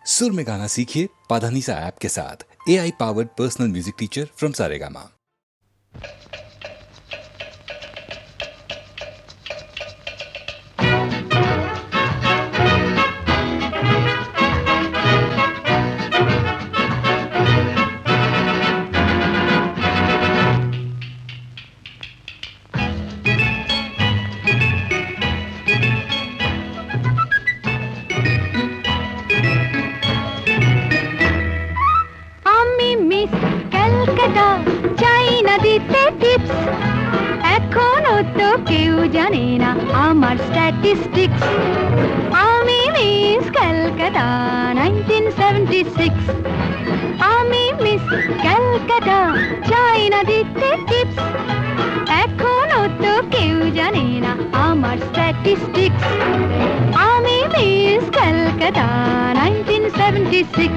सुर में गाना सीखिए पाधानीसा ऐप के साथ। AI powered personal music teacher from Saregama. এখনো তো কেউ জানে না আমার স্ট্যাটিস্টিক্স। আমি মিস ক্যালকাটা 1976। আমি মিস ক্যালকাটা চাই না দিতে টিপস। এখনো তো কেউ জানে না আমার স্ট্যাটিস্টিক্স। আমি মিস ক্যালকাটা 1976।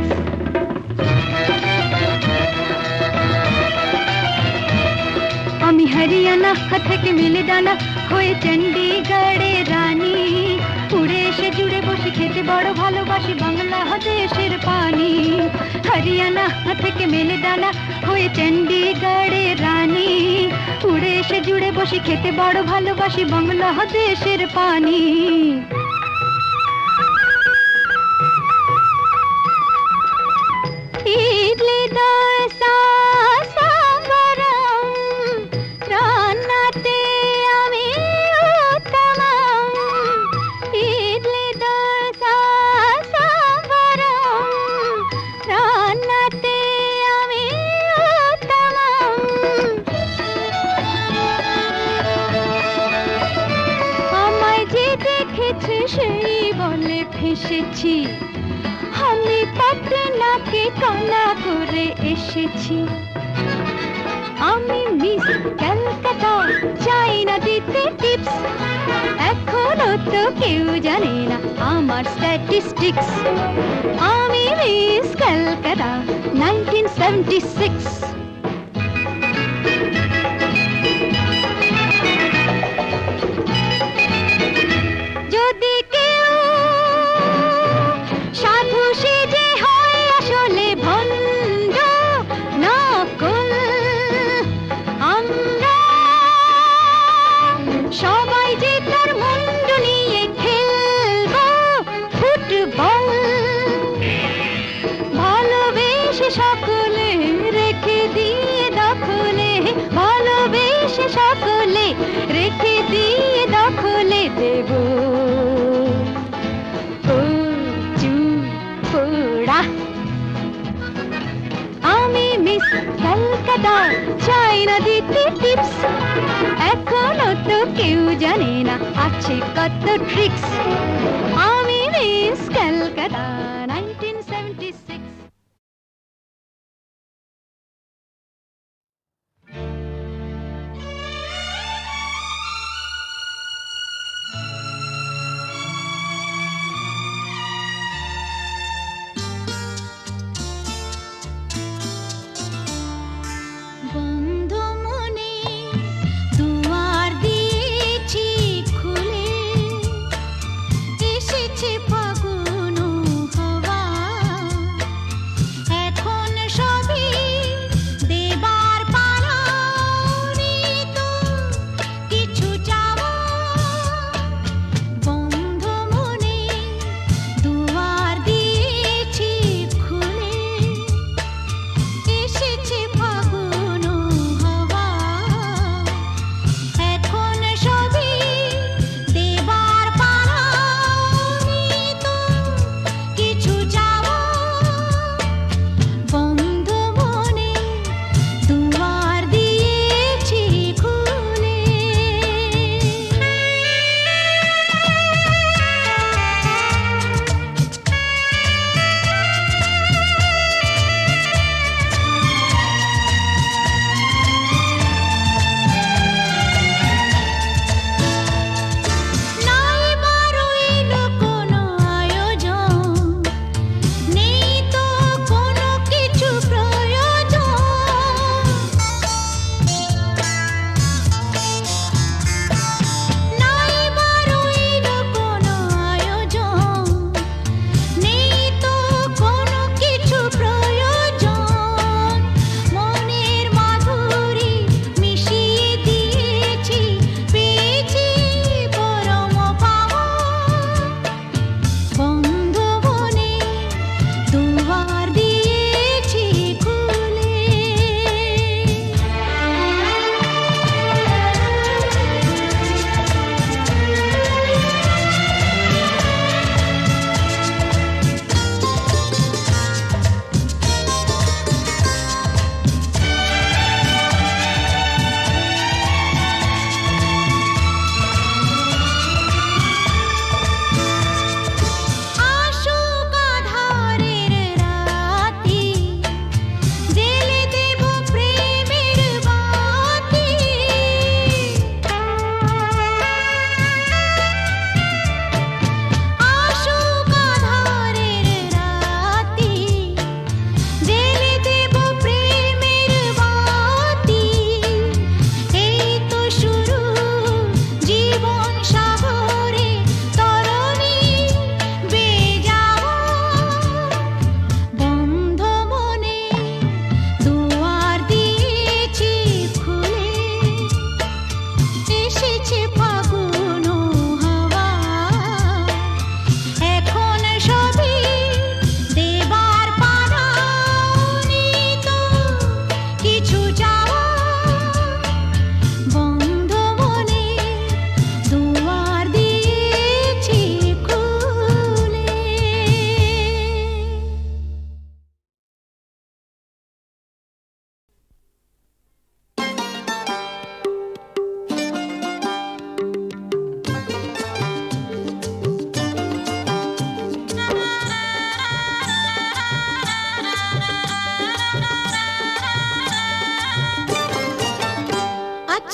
আমি হরিয়ানা থেকে মিলে ডানা হয়ে চণ্ডীগড়ের রানী। উড়ে এসে জুড়ে বসে খেতে বড় ভালোবাসি বাংলাদেশের পানি। হরিয়ানা থেকে মেলে ডানা হয়ে চণ্ডীগড়ের রানী। উড়ে এসে জুড়ে বসে খেতে বড় ভালোবাসি বাংলাদেশের পানি। ইডলি দোসা সেই বলে ফেসেছি, আমি পাটনাকে কানা করে এসেছি। আমি মিস ক্যালকাটা চাই না দিতে টিপস। এখনো তো কেউ জানে না আমার স্ট্যাটিস্টিক্স। আমি মিস ক্যালকাটা 1976। যদি কেউ সাধু সেজে হয় আসলে ভণ্ড নকল, আমরা সবাই যে তার মুন্ডু নিয়ে খেলবো ফুটবল। ভালোবেসে সকলে রেখে দিয়ে দখলে, ভালোবেসে সকলে রেখে দিয়ে দখলে দেব পোড়া। আমি মিস ক্যালকাটা চাই না দিতে টিপস। এখনো তো কেউ জানে না আছে কত ট্রিক্স। আমি মিস ক্যালকাটা 1976। ফাগুন হাওয়া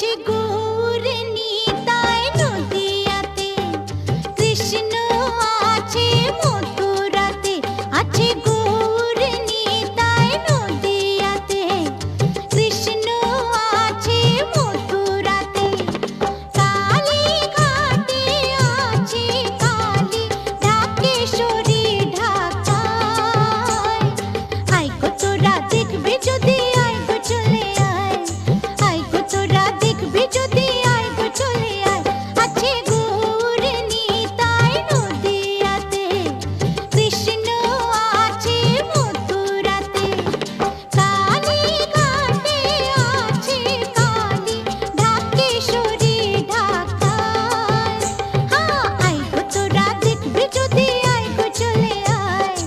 আছে গৌর নিতাই নদিয়াতে, কৃষ্ণ আছে মথুরাতে, আছে গৌর নিতাই নদিয়াতে, কৃষ্ণ আছে মথুরাতে। কালী ঘাটে আছে কালী, ঢাকেশ্বরী ঢাকায়। আয় গো তোরা দেখবি যদি, আয় গো চলে আয়, আয় গো তোরা দেখবি যদি, আয় গো চলে আয়। আছে গৌর নিতাই নদিয়াতে, কৃষ্ণ আছে মথুরাতে। কালী ঘাটে আছে কালী, ঢাকেশ্বরী ঢাকায়। আয় গো তোরা দেখবি যদি, আয় গো চলে আয়,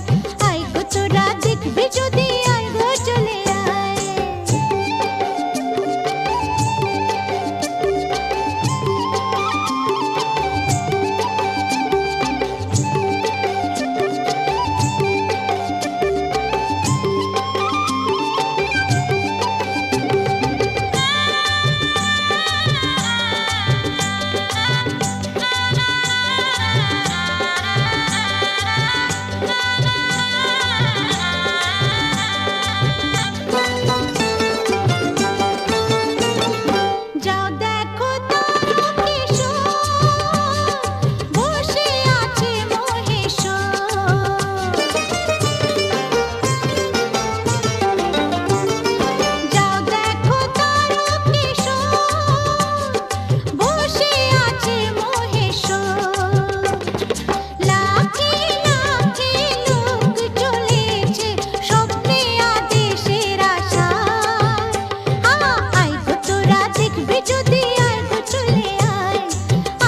আয় গো তোরা দেখবি যদি, আয় গো চলে আয়। যাও দেখো তারকেশ্বর, বসে আছে মহেশ্বর। যাও দেখো তারকেশ্বর, বসে আছে মহেশ্বর। লাখে লাখে লোক চলেছে স্বপ্নে আদেশের আশায়। আয় গো তোরা দেখবি যদি, আয় গো চলে আয়,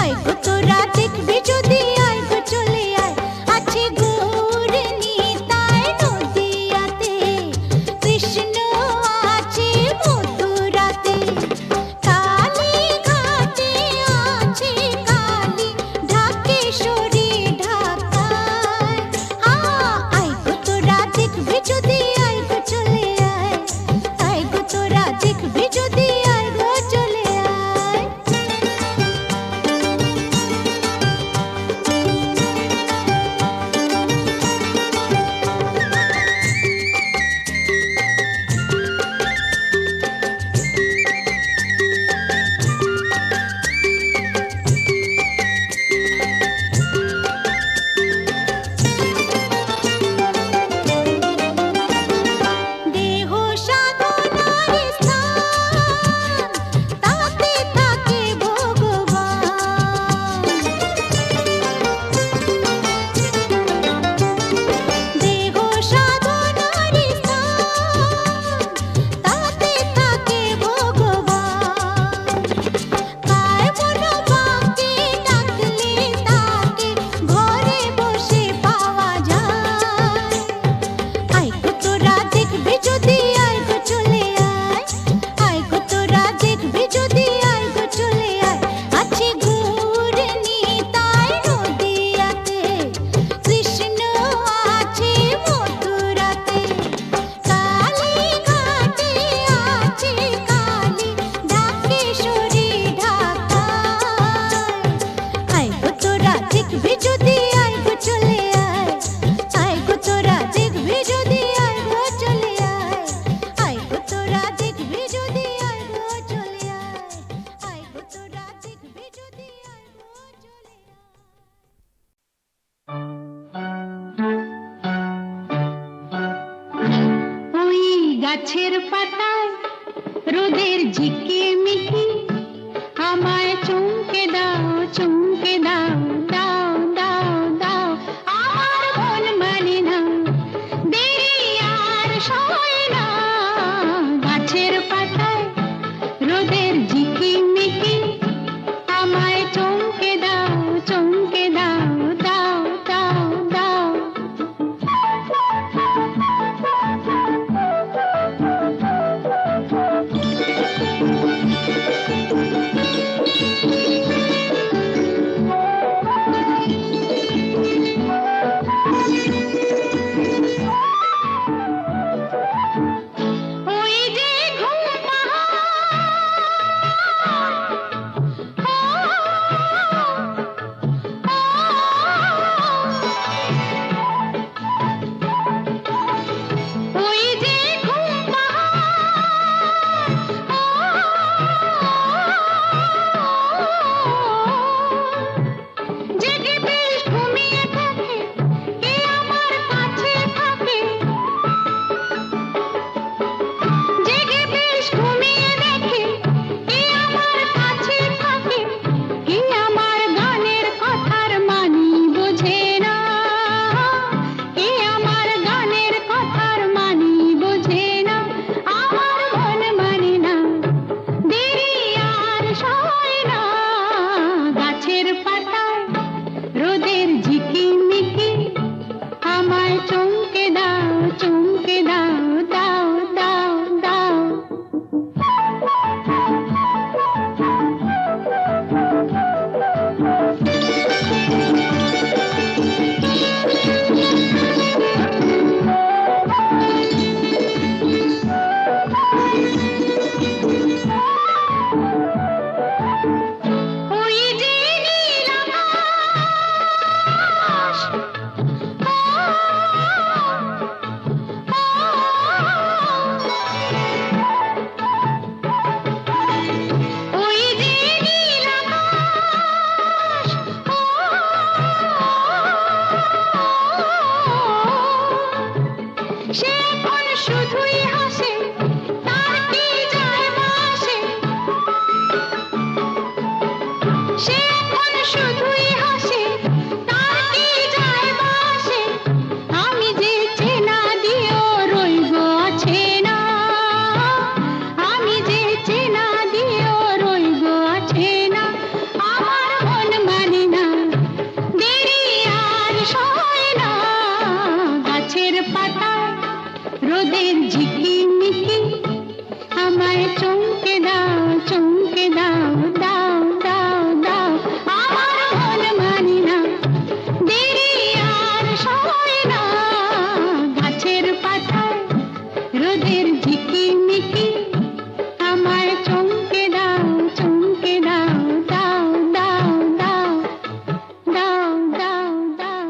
আয় গো তোরা দেখবি যদি, আয় গো চলে আয়। আছে গৌর নিতাই নদিয়াতে, কৃষ্ণ আছে মথুরাতে। কালী ঘাটে আছে কালী, ঢাকেশ্বরী ঢাকায়। আয় গো তোরা দেখবি যদি, আয় গো চলে আয়, আয় গো তোরা দেখবি যদি, আয় গো চলে আয়। দেহ সাধনার স্থান, তাতে থাকে ভগবান। দেহ সাধনার স্থান, তাতে থাকে ভগবান। কায় মন বাঁকে ডাকলে তাকে ঘরে বসে পাওয়া যায়। আয় গো তোরা দেখবি যদি, আয় গো চলে আয়, আয় গো তোরা দেখবি যদি, আয় গো চলে আয়। আছে গৌর নিতাই নদিয়াতে, কৃষ্ণ আছে মথুরাতে। কালী ঘাটে আছে কালী, ঢাকেশ্বরী ঢাকায়। আয় গো তোরা দেখবি যদি, আয় গো চলে আয়, আয় গো তোরা দেখবি যদি, আয় গো চলে আয়। আয় গো তোরা দেখবি যদি, আয় গো চলে আয়, আয় গো তোরা দেখবি যদি, আয় গো চলে আয়। ওই গাছের পাতায় রোদের ঝিকিমিকি, আমায় চমকে দাও, চমকে দাও, দাও দাও দাও। আমার মন মানে না, দেরি আর সয় না। গাছের পাতায় রোদের ঝিকিমিকি, আমায় চমকে দাও, চমকে দাও, দাও দাও দাও। সে এখন শুধুই হাসে, তার কি যায় বা আসে। সে এখন শুধুই হাসে, তার কি যায় বা আসে। আমি যে চেনা দিয়েও রইব আছে না, আমি যে চেনা দিয়েও রইব আছে না। আমার মন মানে না, দেরি আর সয় না। গাছের পাতা রোদের ঝিকিমিকি, আমায় চমকে দাও, চমকে দাও, দাও দাও দাও। আমার মন মানে না, দেরি আর সয় না। গাছের পাতা রোদের ঝিকিমিকি, আমায় চমকে দাও, চমকে দাও, দাও দাও দাও, দাও দাও দাও।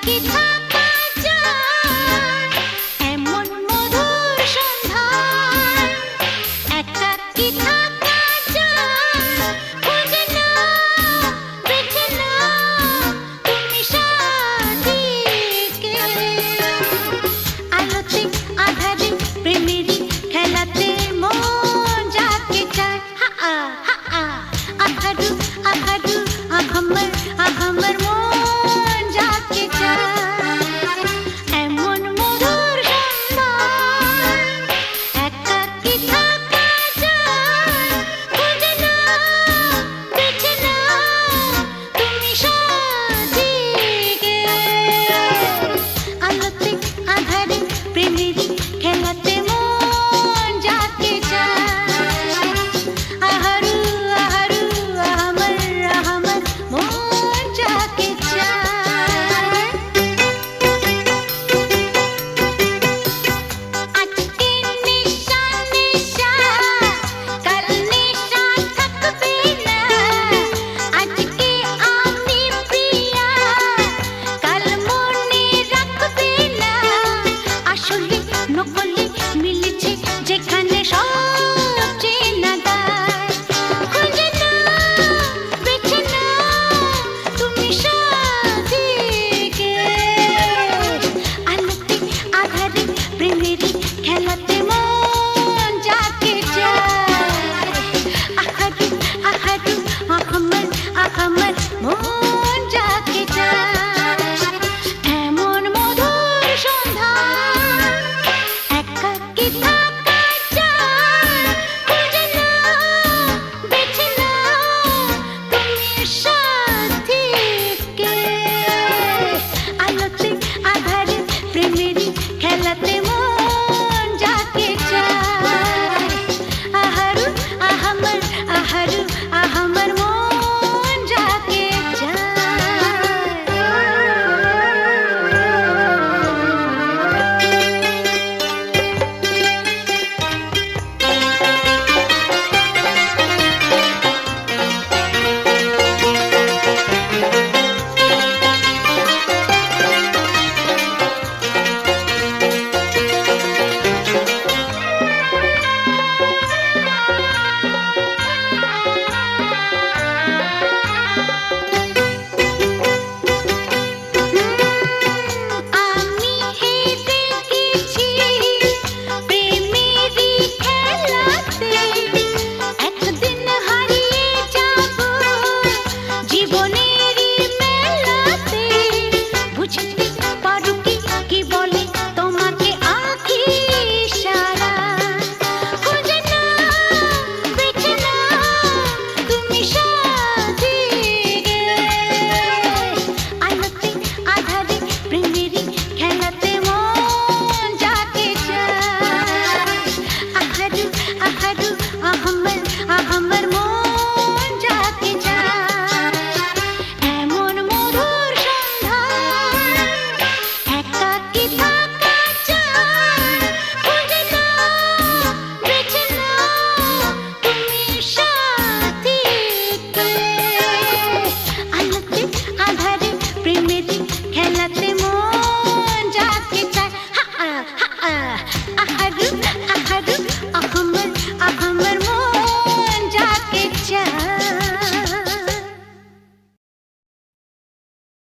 একাকী থাকা যায় এমন মধুর সন্ধ্যায়, একাকী থাকা যায় খোঁজে না বেছে না তুমি সাথীকে। আলোতে আধারে প্রেমেরই খেলাতে মন যাকে চায়, হা আ হা আ আহারু আহারু আহামর আহামর মন যাকে চায় এমন মধুর সন্ধ্যায়, একাকী থাকা যায় খোঁজে না বেছে না তুমি সাথীকে। আলোতে আধারে প্রেমেরই খেলাতে মন যাকে চায়, আহারু আহারু আহামর আহামর মন যাকে চায়। আজকে নেশা নেশা কাল নেশা থাকবে না, আজকে আমি প্রিয়া কাল মনে রাখবে না। আসলে নকলে মিলেছে যেখানে সব চেনা দায়, খোঁজে না বেছে না তুমি সাথীকে। আলোতে আধারে প্রেমেরই খেলাতে মন যাকে চায়, আহারু আহারু আহামর আহামর মন যাকে চায় এমন মধুর সন্ধ্যায়, একাকী থাকা যায় খোঁজে না বেছে না তুমি সাথীকে। আলোতে আধারে প্রেমেরই খেলাতে মন যাকে চায়, আহারু আহামর আহারু আহামর মন যাকে আমি হেরে গেছি প্রেমেরই খেলাতে, একদিন হারিয়ে যাব জীবনেরই মেলাতে। বুঝতে পারো কি কি বলে তোমাকে আঁখি ইশারা, খোঁজে না বেছে না তুমি সাথীকে। আলোতে আধারে প্রেমেরই খেলাতে মন যাকে চায়, আহারু আহারু আহামর আহামর মন যাকে চায় এমন মধুর সন্ধ্যায়, একাকী থাকা যায় খোঁজে না বেছে না তুমি সাথীকে। আলোতে আধারে প্রেমেরই খেলাতে মন যাকে চায়, হা আ হা আ আহারু